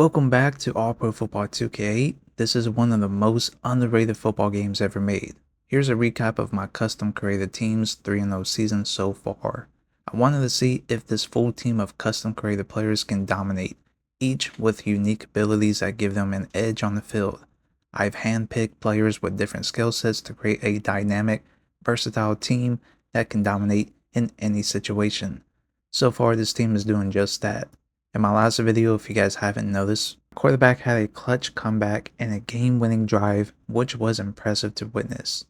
Welcome back to All Pro Football 2K8. This is one of the most underrated football games ever made. Here's a recap of my custom created teams 3-0 season so far. I wanted to see if this full team of custom created players can dominate, each with unique abilities that give them an edge on the field. I've handpicked players with different skill sets to create a dynamic, versatile team that can dominate in any situation. So far, this team is doing just that. In my last video, if you guys haven't noticed, quarterback had a clutch comeback and a game-winning drive, which was impressive to witness.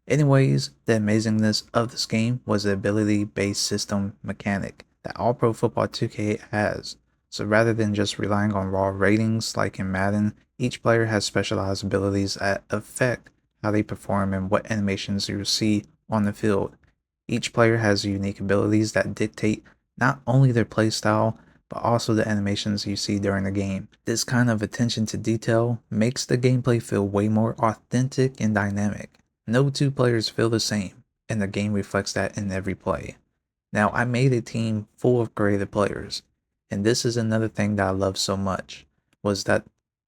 Anyways, the amazingness of this game was the ability-based system mechanic that All Pro Football 2K has. So rather than just relying on raw ratings like in Madden, each player has specialized abilities that affect how they perform and what animations you see on the field. Each player has unique abilities that dictate not only their playstyle, but also the animations you see during the game. This kind of attention to detail makes the gameplay feel way more authentic and dynamic. No two players feel the same, and the game reflects that in every play. Now, I made a team full of creative players, and this is another thing that I love so much, was that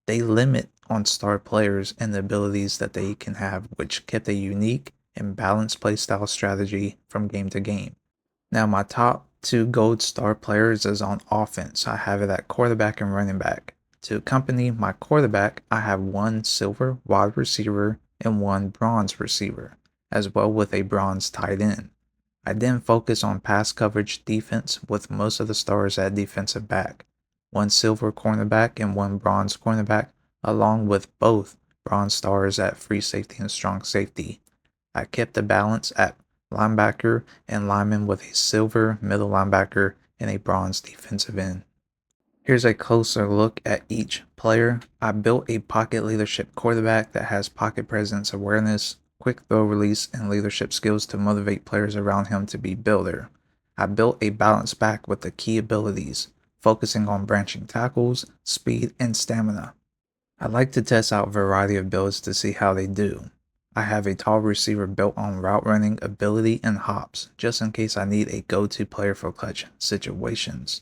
they limit on star players and the abilities that they can have, which kept a unique and balanced playstyle strategy from game to game. Now, my top two gold star players is on offense. I have it at quarterback and running back. To accompany my quarterback, I have one silver wide receiver and one bronze receiver, as well with a bronze tight end. I then focus on pass coverage defense with most of the stars at defensive back, one silver cornerback and one bronze cornerback, along with both bronze stars at free safety and strong safety. I kept the balance at linebacker and lineman with a silver middle linebacker and a bronze defensive end. Here's a closer look at each player. I built a pocket leadership quarterback that has pocket presence awareness, quick throw release, and leadership skills to motivate players around him to be builder. I built a balanced back with the key abilities, focusing on branching tackles, speed, and stamina. I like to test out a variety of builds to see how they do. I have a tall receiver built on route running ability and hops, just in case I need a go-to player for clutch situations.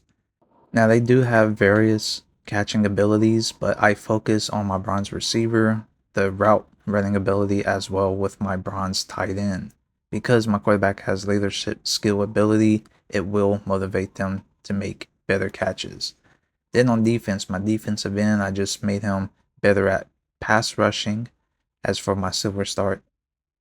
Now they do have various catching abilities, but I focus on my bronze receiver, the route running ability, as well with my bronze tight end. Because my quarterback has leadership skill ability, it will motivate them to make better catches. Then on defense, my defensive end, I just made him better at pass rushing. As for my silver star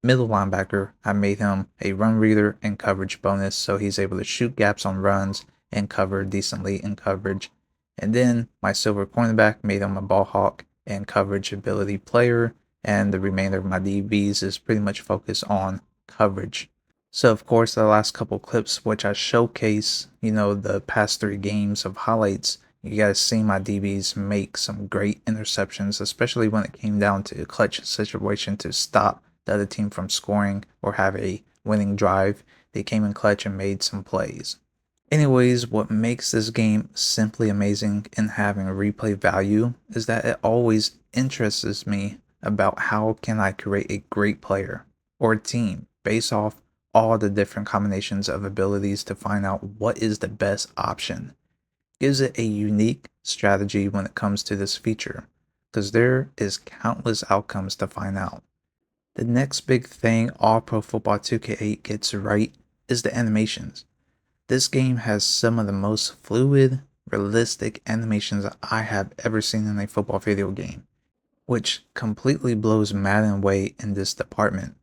middle linebacker, I made him a run reader and coverage bonus, so he's able to shoot gaps on runs and cover decently in coverage. And then my silver cornerback made him a ball hawk and coverage ability player, and the remainder of my DBs is pretty much focused on coverage. So of course, the last couple clips which I showcase, the past 3 games of highlights, you guys see my DBs make some great interceptions, especially when it came down to a clutch situation to stop the other team from scoring or have a winning drive. They came in clutch and made some plays. Anyways, what makes this game simply amazing and having a replay value is that it always interests me about how can I create a great player or team based off all the different combinations of abilities to find out what is the best option. Gives it a unique strategy when it comes to this feature, because there is countless outcomes to find out. The next big thing All Pro Football 2K8 gets right is the animations. This game has some of the most fluid, realistic animations I have ever seen in a football video game, which completely blows Madden away in this department.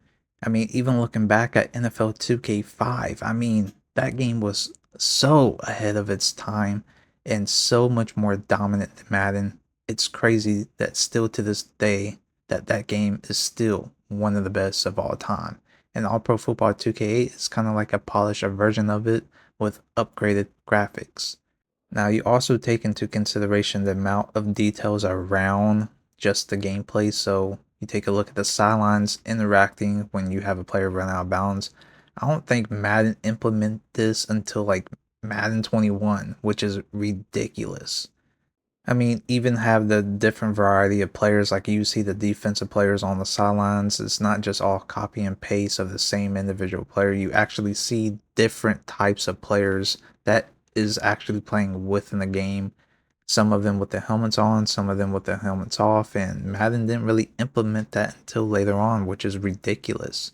I mean, even looking back at NFL 2K5, that game was so ahead of its time and so much more dominant than Madden. It's crazy that still to this day that game is still one of the best of all time. And All Pro Football 2K8 is kind of like a polished version of it with upgraded graphics. Now you also take into consideration the amount of details around just the gameplay. So you take a look at the sidelines interacting when you have a player run out of bounds. I don't think Madden implemented this until like Madden 21, which is ridiculous. Even have the different variety of players, like you see the defensive players on the sidelines. It's not just all copy and paste of the same individual player. You actually see different types of players that is actually playing within the game. Some of them with the helmets on, some of them with the helmets off, and Madden didn't really implement that until later on, which is ridiculous.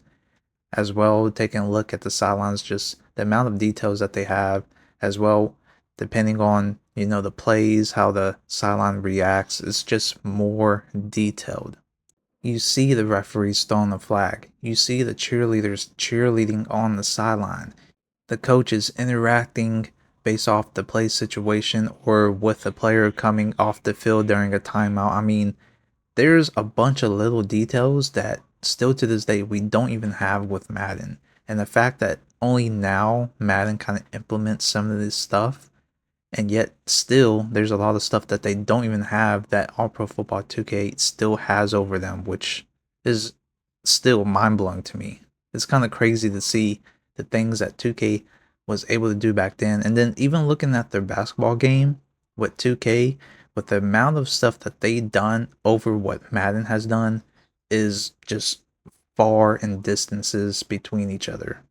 As well, taking a look at the sidelines, just the amount of details that they have, as well, depending on, the plays, how the sideline reacts, it's just more detailed. You see the referees throwing the flag. You see the cheerleaders cheerleading on the sideline. The coaches interacting based off the play situation or with the player coming off the field during a timeout. I mean, there's a bunch of little details that still to this day we don't even have with Madden. And the fact that only now Madden kind of implements some of this stuff, and yet still there's a lot of stuff that they don't even have that All Pro Football 2K still has over them, which is still mind blowing to me. It's kind of crazy to see the things that 2K was able to do back then, and then even looking at their basketball game with 2K, with the amount of stuff that they done over what Madden has done, is just far in distances between each other.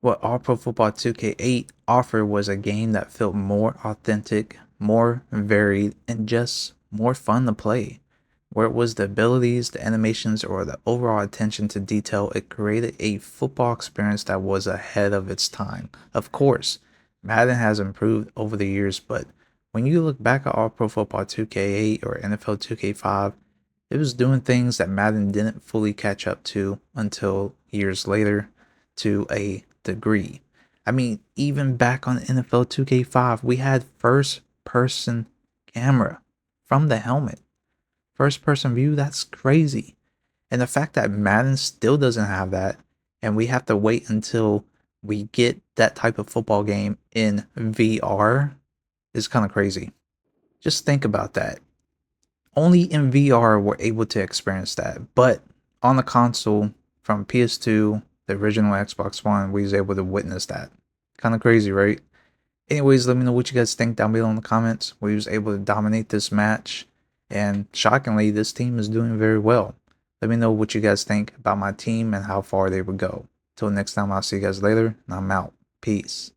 What All Pro Football 2K8 offered was a game that felt more authentic, more varied, and just more fun to play. Where it was the abilities, the animations, or the overall attention to detail, it created a football experience that was ahead of its time. Of course, Madden has improved over the years, but when you look back at All Pro Football 2K8 or NFL 2K5, it was doing things that Madden didn't fully catch up to until years later to a degree. I mean, even back on NFL 2K5, we had first person camera from the helmet. First person view, that's crazy. And the fact that Madden still doesn't have that, and we have to wait until we get that type of football game in VR is kind of crazy. Just think about that. Only in VR we're able to experience that. But on the console from PS2, the original Xbox One, we was able to witness that. Kind of crazy, right? Anyways, let me know what you guys think down below in the comments. We was able to dominate this match, and shockingly, this team is doing very well. Let me know what you guys think about my team and how far they would go. Till next time, I'll see you guys later, and I'm out. Peace.